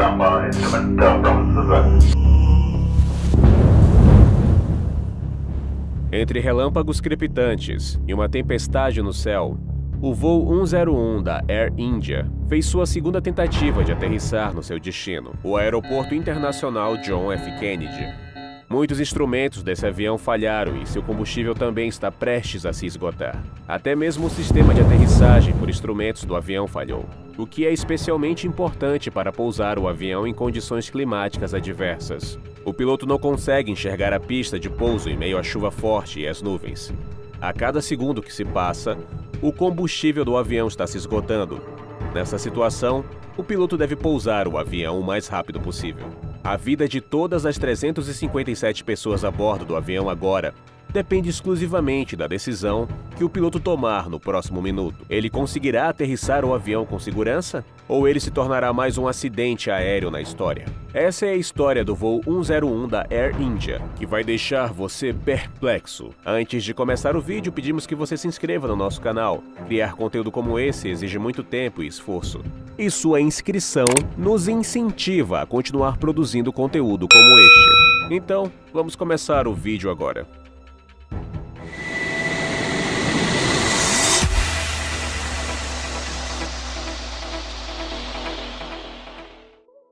Tampa, instrument from Suzanne. Entre relâmpagos crepitantes e uma tempestade no céu, o voo 101 da Air India fez sua segunda tentativa de aterrissar no seu destino, o Aeroporto Internacional John F. Kennedy. Muitos instrumentos desse avião falharam e seu combustível também está prestes a se esgotar. Até mesmo o sistema de aterrissagem por instrumentos do avião falhou, o que é especialmente importante para pousar o avião em condições climáticas adversas. O piloto não consegue enxergar a pista de pouso em meio à chuva forte e às nuvens. A cada segundo que se passa, o combustível do avião está se esgotando. Nessa situação, o piloto deve pousar o avião o mais rápido possível. A vida de todas as 357 pessoas a bordo do avião agora depende exclusivamente da decisão que o piloto tomar no próximo minuto. Ele conseguirá aterrissar o avião com segurança? Ou ele se tornará mais um acidente aéreo na história? Essa é a história do voo 101 da Air India, que vai deixar você perplexo. Antes de começar o vídeo, pedimos que você se inscreva no nosso canal. Criar conteúdo como esse exige muito tempo e esforço. E sua inscrição nos incentiva a continuar produzindo conteúdo como este. Então, vamos começar o vídeo agora.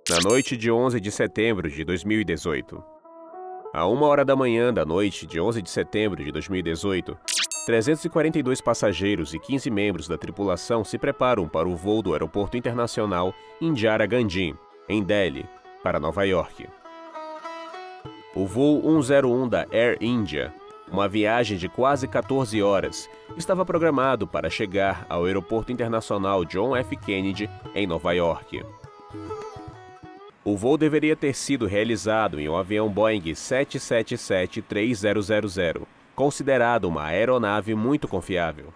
Na noite de 11 de setembro de 2018. À 1h da manhã da noite de 11 de setembro de 2018, 342 passageiros e 15 membros da tripulação se preparam para o voo do Aeroporto Internacional Indira Gandhi, em Delhi, para Nova York. O voo 101 da Air India, uma viagem de quase 14 horas, estava programado para chegar ao Aeroporto Internacional John F. Kennedy, em Nova York. O voo deveria ter sido realizado em um avião Boeing 777-3000, considerado uma aeronave muito confiável.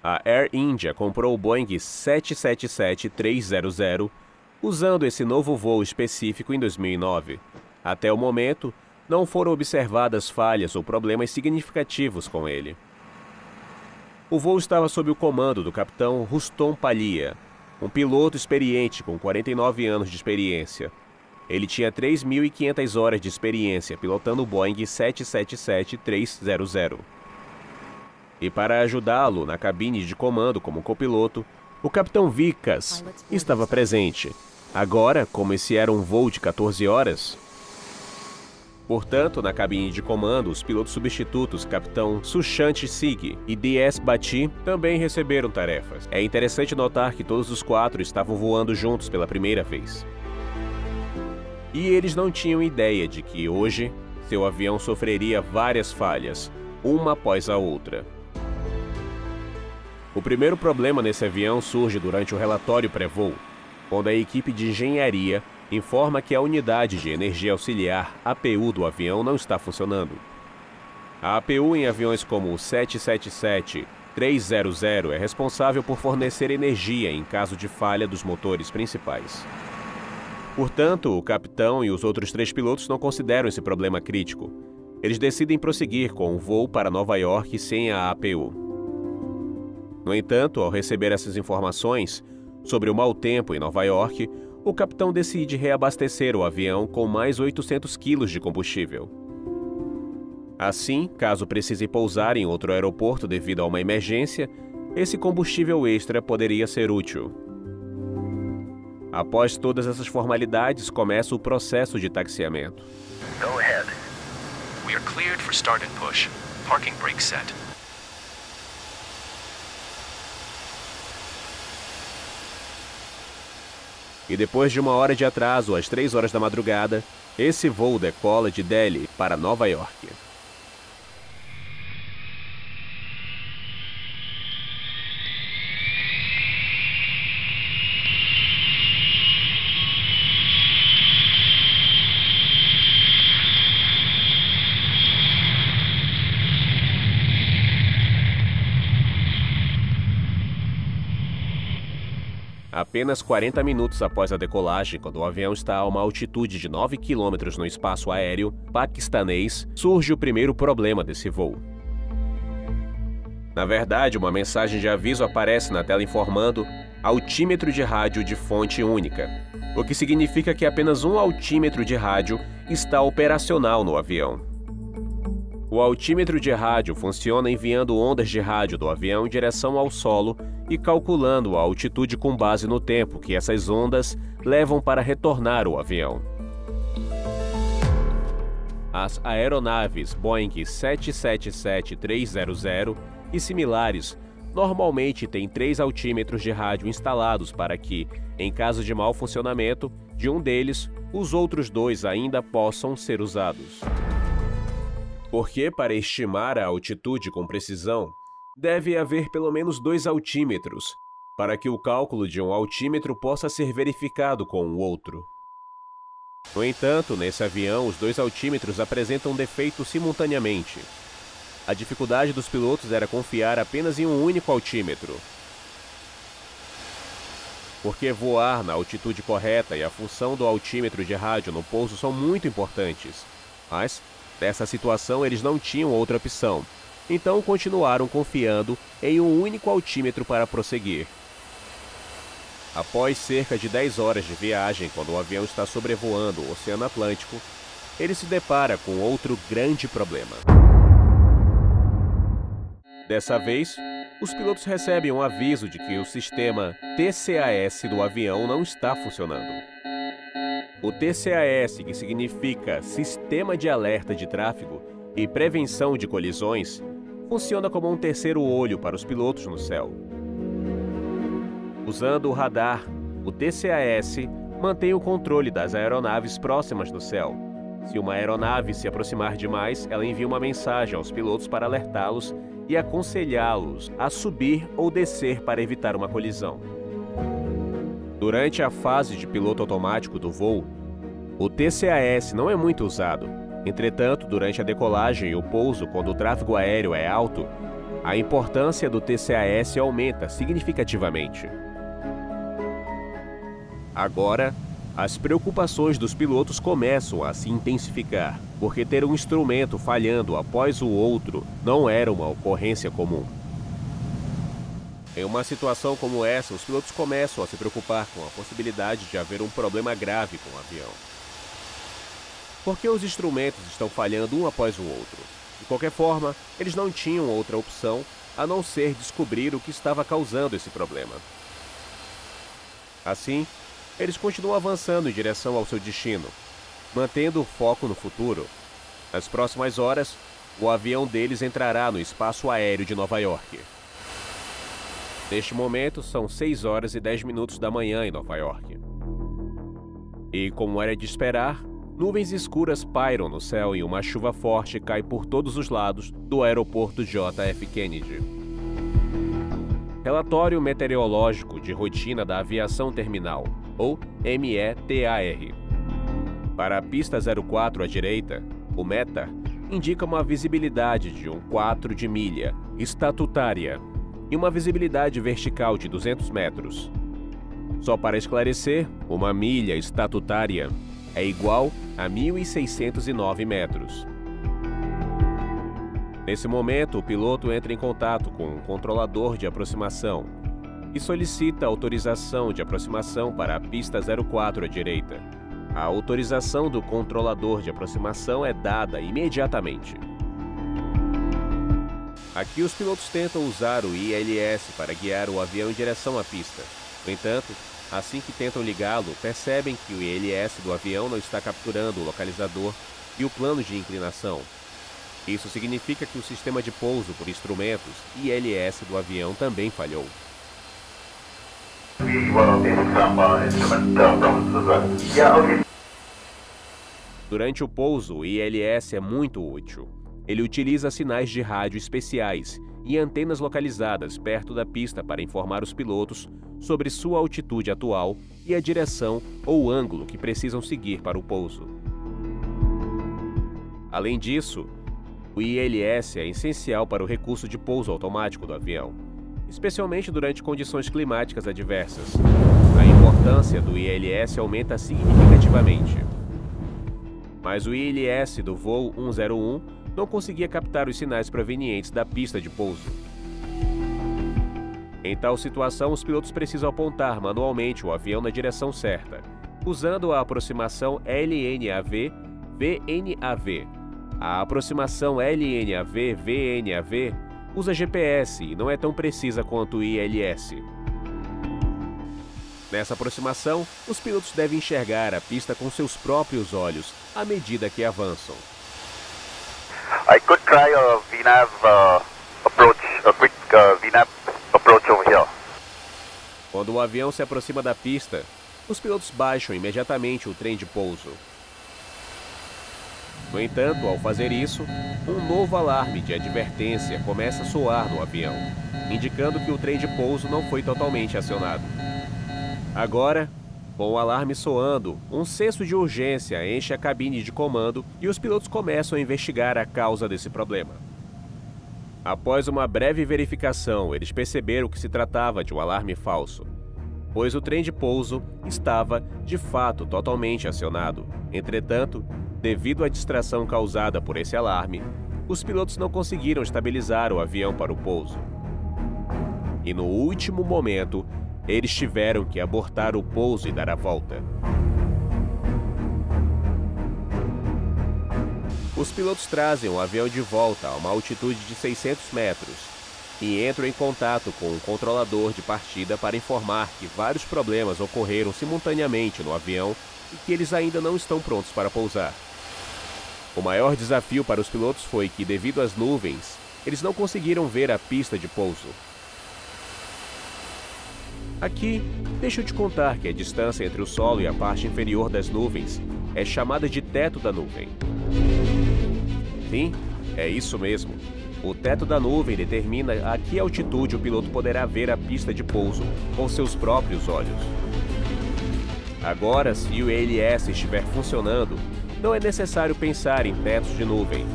A Air India comprou o Boeing 777-300 usando esse novo voo específico em 2009. Até o momento, não foram observadas falhas ou problemas significativos com ele. O voo estava sob o comando do capitão Rustom Palia, um piloto experiente com 49 anos de experiência. Ele tinha 3.500 horas de experiência pilotando o Boeing 777-300. E para ajudá-lo na cabine de comando como copiloto, o capitão Vikas estava presente. Agora, como esse era um voo de 14 horas... Portanto, na cabine de comando, os pilotos substitutos capitão Sushant Singh e D.S. Bhatti também receberam tarefas. É interessante notar que todos os quatro estavam voando juntos pela primeira vez. E eles não tinham ideia de que hoje seu avião sofreria várias falhas, uma após a outra. O primeiro problema nesse avião surge durante o relatório pré-voo, quando a equipe de engenharia informa que a unidade de energia auxiliar APU do avião não está funcionando. A APU em aviões como o 777-300 é responsável por fornecer energia em caso de falha dos motores principais. Portanto, o capitão e os outros 3 pilotos não consideram esse problema crítico. Eles decidem prosseguir com o voo para Nova York sem a APU. No entanto, ao receber essas informações sobre o mau tempo em Nova York, o capitão decide reabastecer o avião com mais 800 quilos de combustível. Assim, caso precise pousar em outro aeroporto devido a uma emergência, esse combustível extra poderia ser útil. Após todas essas formalidades, começa o processo de taxiamento. Go ahead. We are cleared for start and push. Parking brake set. E depois de 1 hora de atraso, às 3 horas da madrugada, esse voo decola de Delhi para Nova York. Apenas 40 minutos após a decolagem, quando o avião está a uma altitude de 9 km no espaço aéreo paquistanês, surge o primeiro problema desse voo. Na verdade, uma mensagem de aviso aparece na tela informando altímetro de rádio de fonte única, o que significa que apenas um altímetro de rádio está operacional no avião. O altímetro de rádio funciona enviando ondas de rádio do avião em direção ao solo e calculando a altitude com base no tempo que essas ondas levam para retornar o avião. As aeronaves Boeing 777-300 e similares normalmente têm 3 altímetros de rádio instalados para que, em caso de mau funcionamento de um deles, os outros 2 ainda possam ser usados. Porque, para estimar a altitude com precisão, deve haver pelo menos 2 altímetros, para que o cálculo de um altímetro possa ser verificado com o outro. No entanto, nesse avião, os 2 altímetros apresentam defeito simultaneamente. A dificuldade dos pilotos era confiar apenas em um único altímetro. Porque voar na altitude correta e a função do altímetro de rádio no pouso são muito importantes. Mas, nessa situação, eles não tinham outra opção. Então, continuaram confiando em um único altímetro para prosseguir. Após cerca de 10 horas de viagem, quando o avião está sobrevoando o Oceano Atlântico, ele se depara com outro grande problema. Dessa vez, os pilotos recebem um aviso de que o sistema TCAS do avião não está funcionando. O TCAS, que significa Sistema de Alerta de Tráfego e Prevenção de Colisões, funciona como um terceiro olho para os pilotos no céu. Usando o radar, o TCAS mantém o controle das aeronaves próximas do céu. Se uma aeronave se aproximar demais, ela envia uma mensagem aos pilotos para alertá-los e aconselhá-los a subir ou descer para evitar uma colisão. Durante a fase de piloto automático do voo, o TCAS não é muito usado. Entretanto, durante a decolagem e o pouso, quando o tráfego aéreo é alto, a importância do TCAS aumenta significativamente. Agora, as preocupações dos pilotos começam a se intensificar, porque ter um instrumento falhando após o outro não era uma ocorrência comum. Em uma situação como essa, os pilotos começam a se preocupar com a possibilidade de haver um problema grave com o avião. Porque os instrumentos estão falhando um após o outro. De qualquer forma, eles não tinham outra opção a não ser descobrir o que estava causando esse problema. Assim, eles continuam avançando em direção ao seu destino, mantendo o foco no futuro. Nas próximas horas, o avião deles entrará no espaço aéreo de Nova York. Neste momento, são 6 horas e 10 minutos da manhã em Nova York. E, como era de esperar, nuvens escuras pairam no céu e uma chuva forte cai por todos os lados do aeroporto JF Kennedy. Relatório Meteorológico de Rotina da Aviação Terminal, ou METAR. Para a pista 04 à direita, o METAR indica uma visibilidade de 1/4 de milha estatutária e uma visibilidade vertical de 200 metros. Só para esclarecer, uma milha estatutária é igual a 1.609 metros. Nesse momento, o piloto entra em contato com um controlador de aproximação e solicita autorização de aproximação para a pista 04 à direita. A autorização do controlador de aproximação é dada imediatamente. Aqui os pilotos tentam usar o ILS para guiar o avião em direção à pista. No entanto, assim que tentam ligá-lo, percebem que o ILS do avião não está capturando o localizador e o plano de inclinação. Isso significa que o sistema de pouso por instrumentos ILS do avião também falhou. Durante o pouso, o ILS é muito útil. Ele utiliza sinais de rádio especiais e antenas localizadas perto da pista para informar os pilotos sobre sua altitude atual e a direção ou ângulo que precisam seguir para o pouso. Além disso, o ILS é essencial para o recurso de pouso automático do avião, especialmente durante condições climáticas adversas. A importância do ILS aumenta significativamente. Mas o ILS do voo 101 não conseguia captar os sinais provenientes da pista de pouso. Em tal situação, os pilotos precisam apontar manualmente o avião na direção certa, usando a aproximação LNAV-VNAV. A aproximação LNAV-VNAV usa GPS e não é tão precisa quanto o ILS. Nessa aproximação, os pilotos devem enxergar a pista com seus próprios olhos à medida que avançam. I could try a VNAV approach, a quick VNAV approach over here. Quando o avião se aproxima da pista, os pilotos baixam imediatamente o trem de pouso. No entanto, ao fazer isso, um novo alarme de advertência começa a soar no avião, indicando que o trem de pouso não foi totalmente acionado. Agora, com o alarme soando, um senso de urgência enche a cabine de comando e os pilotos começam a investigar a causa desse problema. Após uma breve verificação, eles perceberam que se tratava de um alarme falso, pois o trem de pouso estava, de fato, totalmente acionado. Entretanto, devido à distração causada por esse alarme, os pilotos não conseguiram estabilizar o avião para o pouso. E no último momento, eles tiveram que abortar o pouso e dar a volta. Os pilotos trazem o avião de volta a uma altitude de 600 metros e entram em contato com o controlador de partida para informar que vários problemas ocorreram simultaneamente no avião e que eles ainda não estão prontos para pousar. O maior desafio para os pilotos foi que, devido às nuvens, eles não conseguiram ver a pista de pouso. Aqui, deixa eu te contar que a distância entre o solo e a parte inferior das nuvens é chamada de teto da nuvem. Sim, é isso mesmo. O teto da nuvem determina a que altitude o piloto poderá ver a pista de pouso com seus próprios olhos. Agora, se o ILS estiver funcionando, não é necessário pensar em tetos de nuvem.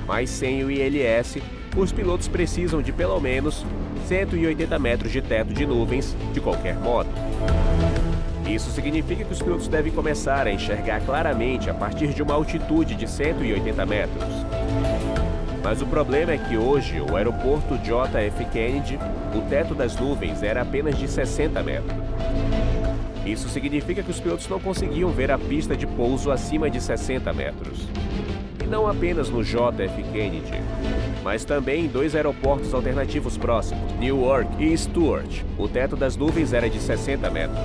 Mas sem o ILS, os pilotos precisam de pelo menos 180 metros de teto de nuvens, de qualquer modo. Isso significa que os pilotos devem começar a enxergar claramente a partir de uma altitude de 180 metros. Mas o problema é que hoje, o aeroporto JF Kennedy, o teto das nuvens era apenas de 60 metros. Isso significa que os pilotos não conseguiam ver a pista de pouso acima de 60 metros. E não apenas no JF Kennedy, mas também em dois aeroportos alternativos próximos, Newark e Stewart. O teto das nuvens era de 60 metros.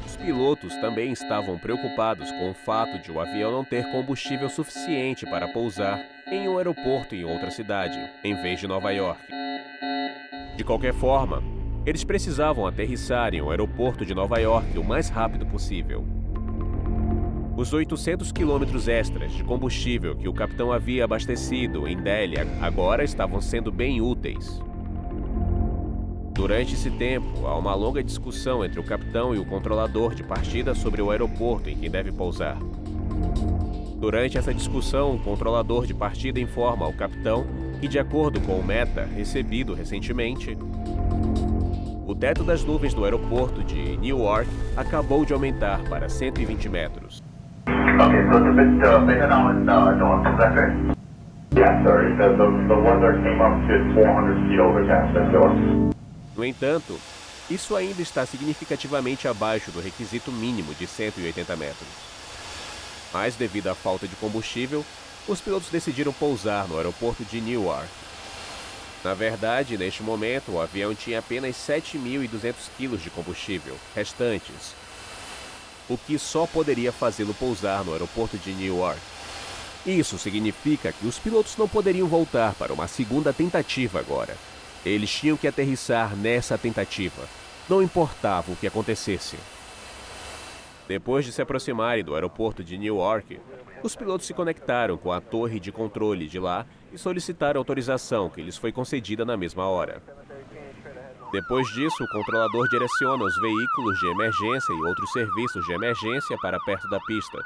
Os pilotos também estavam preocupados com o fato de o avião não ter combustível suficiente para pousar em um aeroporto em outra cidade, em vez de Nova York. De qualquer forma, eles precisavam aterrissar em um aeroporto de Nova York o mais rápido possível. Os 800 quilômetros extras de combustível que o capitão havia abastecido em Delhi agora estavam sendo bem úteis. Durante esse tempo, há uma longa discussão entre o capitão e o controlador de partida sobre o aeroporto em que deve pousar. Durante essa discussão, o controlador de partida informa ao capitão que, de acordo com o META recebido recentemente, o teto das nuvens do aeroporto de Newark acabou de aumentar para 120 metros. Okay, so it's a bit bigger now in north, is that right? Yeah, sorry. The one that came up to 400 feet overcast, that's yours. No entanto, isso ainda está significativamente abaixo do requisito mínimo de 180 metros. Mas, devido à falta de combustível, os pilotos decidiram pousar no aeroporto de Newark. Na verdade, neste momento, o avião tinha apenas 7.200 quilos de combustível restantes, o que só poderia fazê-lo pousar no aeroporto de Newark. Isso significa que os pilotos não poderiam voltar para uma segunda tentativa agora. Eles tinham que aterrissar nessa tentativa, não importava o que acontecesse. Depois de se aproximarem do aeroporto de Newark, os pilotos se conectaram com a torre de controle de lá e solicitaram autorização que lhes foi concedida na mesma hora. Depois disso, o controlador direciona os veículos de emergência e outros serviços de emergência para perto da pista,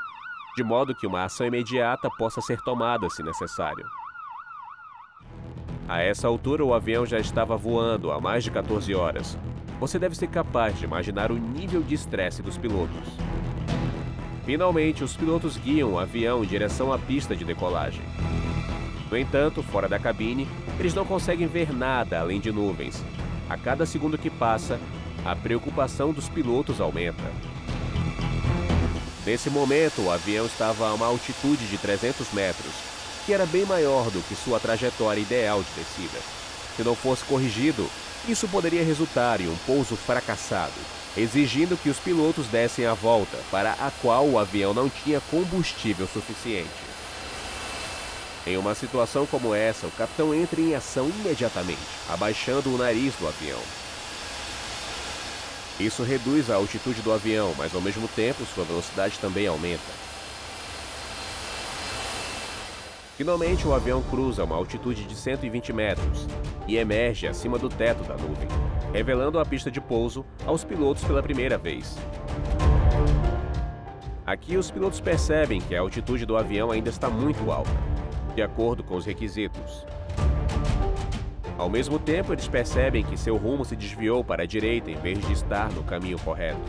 de modo que uma ação imediata possa ser tomada se necessário. A essa altura, o avião já estava voando há mais de 14 horas. Você deve ser capaz de imaginar o nível de estresse dos pilotos. Finalmente, os pilotos guiam o avião em direção à pista de decolagem. No entanto, fora da cabine, eles não conseguem ver nada além de nuvens, A cada segundo que passa, a preocupação dos pilotos aumenta. Nesse momento, o avião estava a uma altitude de 300 metros, que era bem maior do que sua trajetória ideal de descida. Se não fosse corrigido, isso poderia resultar em um pouso fracassado, exigindo que os pilotos dessem a volta, para a qual o avião não tinha combustível suficiente. Em uma situação como essa, o capitão entra em ação imediatamente, abaixando o nariz do avião. Isso reduz a altitude do avião, mas ao mesmo tempo sua velocidade também aumenta. Finalmente, o avião cruza uma altitude de 120 metros e emerge acima do teto da nuvem, revelando a pista de pouso aos pilotos pela primeira vez. Aqui, os pilotos percebem que a altitude do avião ainda está muito alta, de acordo com os requisitos. Ao mesmo tempo, eles percebem que seu rumo se desviou para a direita em vez de estar no caminho correto.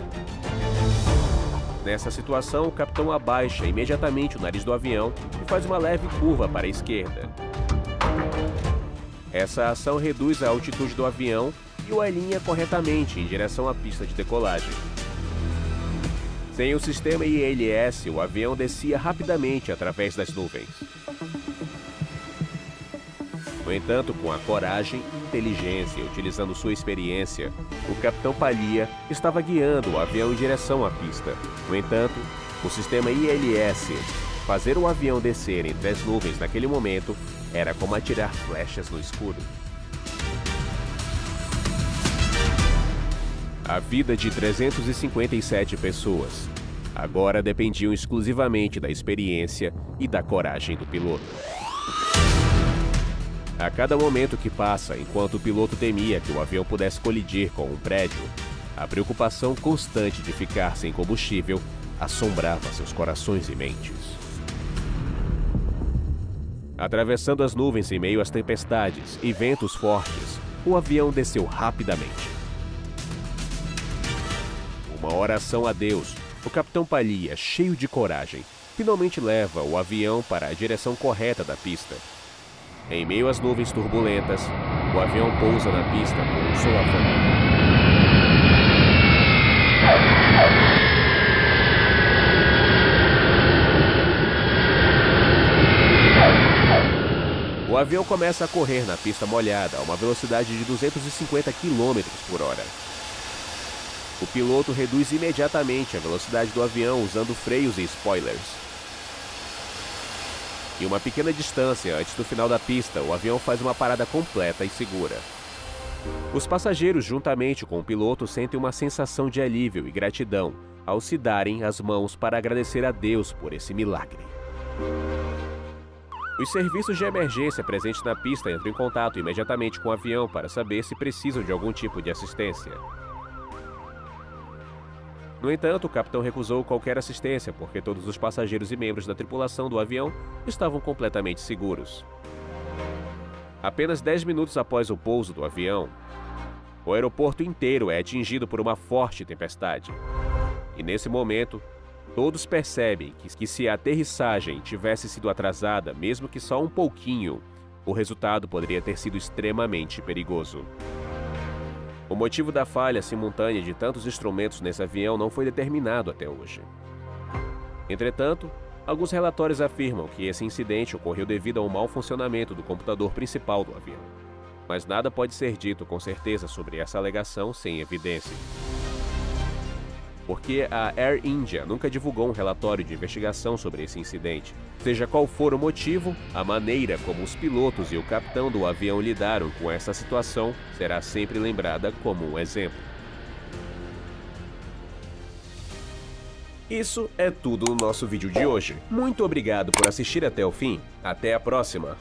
Nessa situação, o capitão abaixa imediatamente o nariz do avião e faz uma leve curva para a esquerda. Essa ação reduz a altitude do avião e o alinha corretamente em direção à pista de decolagem. Sem o sistema ILS, o avião descia rapidamente através das nuvens. No entanto, com a coragem e inteligência e utilizando sua experiência, o capitão Pallia estava guiando o avião em direção à pista. No entanto, o sistema ILS, fazer o avião descer entre as nuvens naquele momento, era como atirar flechas no escuro. A vida de 357 pessoas agora dependiam exclusivamente da experiência e da coragem do piloto. A cada momento que passa, enquanto o piloto temia que o avião pudesse colidir com um prédio, a preocupação constante de ficar sem combustível assombrava seus corações e mentes. Atravessando as nuvens em meio às tempestades e ventos fortes, o avião desceu rapidamente. Uma oração a Deus, o capitão Pallia, cheio de coragem, finalmente leva o avião para a direção correta da pista. Em meio às nuvens turbulentas, o avião pousa na pista com um solavanco. O avião começa a correr na pista molhada a uma velocidade de 250 km por hora. O piloto reduz imediatamente a velocidade do avião usando freios e spoilers. Em uma pequena distância antes do final da pista, o avião faz uma parada completa e segura. Os passageiros, juntamente com o piloto, sentem uma sensação de alívio e gratidão ao se darem as mãos para agradecer a Deus por esse milagre. Os serviços de emergência presentes na pista entram em contato imediatamente com o avião para saber se precisam de algum tipo de assistência. No entanto, o capitão recusou qualquer assistência porque todos os passageiros e membros da tripulação do avião estavam completamente seguros. Apenas 10 minutos após o pouso do avião, o aeroporto inteiro é atingido por uma forte tempestade. E nesse momento, todos percebem que se a aterrissagem tivesse sido atrasada, mesmo que só um pouquinho, o resultado poderia ter sido extremamente perigoso. O motivo da falha simultânea de tantos instrumentos nesse avião não foi determinado até hoje. Entretanto, alguns relatórios afirmam que esse incidente ocorreu devido a um mau funcionamento do computador principal do avião. Mas nada pode ser dito com certeza sobre essa alegação sem evidência. Porque a Air India nunca divulgou um relatório de investigação sobre esse incidente. Seja qual for o motivo, a maneira como os pilotos e o capitão do avião lidaram com essa situação será sempre lembrada como um exemplo. Isso é tudo no nosso vídeo de hoje. Muito obrigado por assistir até o fim. Até a próxima!